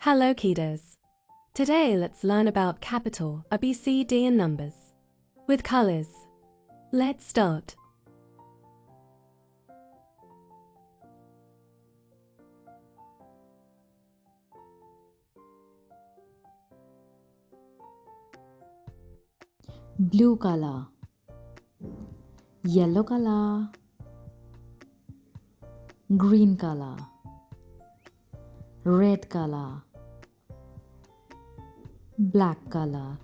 Hello, kiddos. Today, let's learn about capital ABCD and numbers with colors. Let's start. Blue color, yellow color, green color, red color, black color.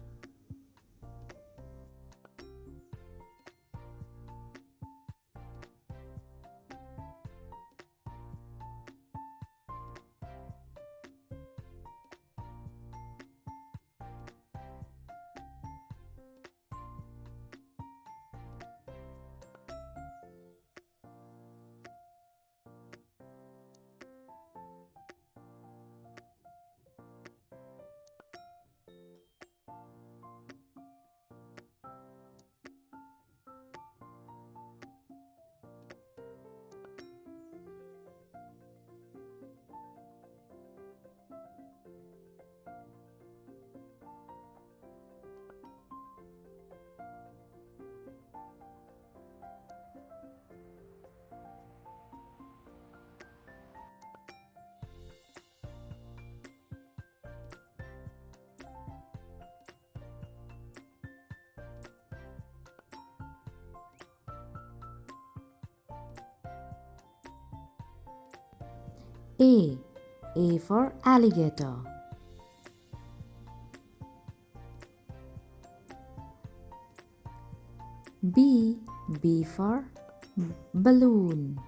A. A for alligator. B. B for balloon.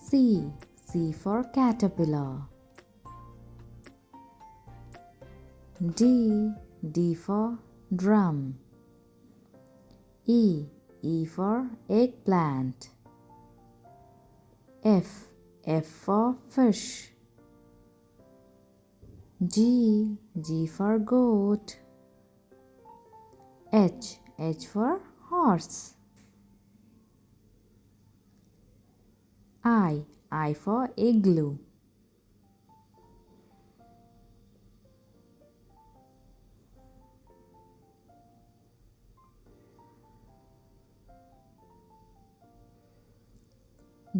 C. C for caterpillar. D. D for drum. E. E for eggplant. F. F for fish. G. G for goat. H. H for horse. I for igloo.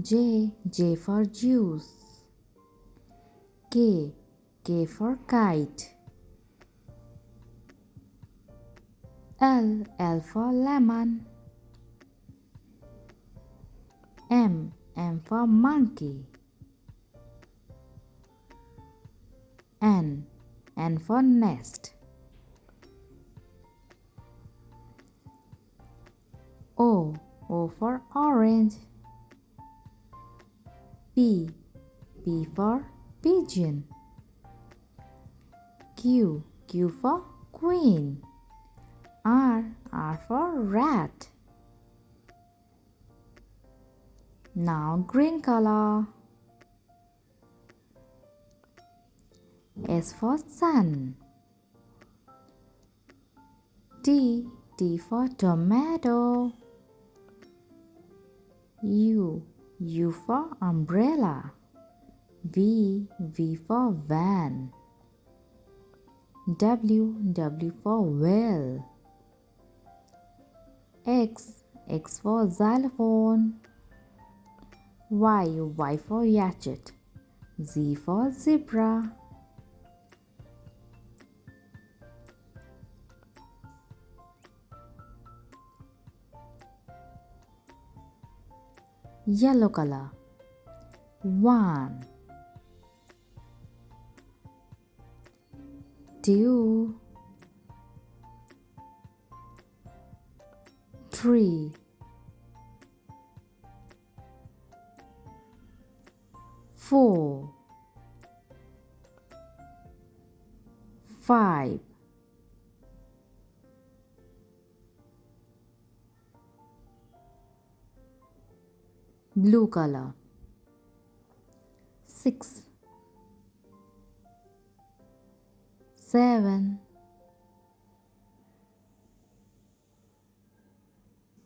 J. J for juice. K. K for kite. L. L for lemon. M. M for monkey. N. N for nest. O. O for orange. P. P for pigeon. Q. Q for queen. R. R for rat. Now green color. S for sun. T. T for tomato. U. U for umbrella. V. V for van. W. W for whale. X. X for xylophone. Y. Y for yachet. Z for zebra. Yellow color. 1 2 3 4 5 blue color. 6 7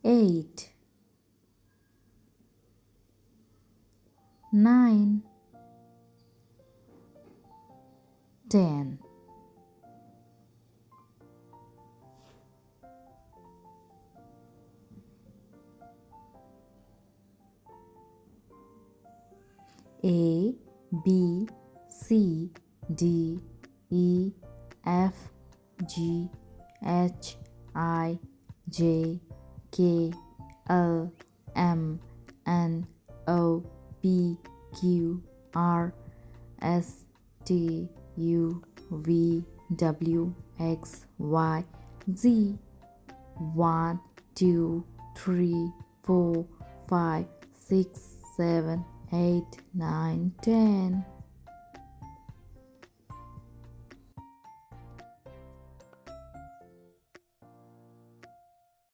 8 9 10. A, B, C, D, E, F, G, H, I, J, K, L, M, N, O, P, Q, R, S, T, U, V, W, X, Y, Z. 1, 2, 3, 4, 5, 6, 7, 8, 9, 10.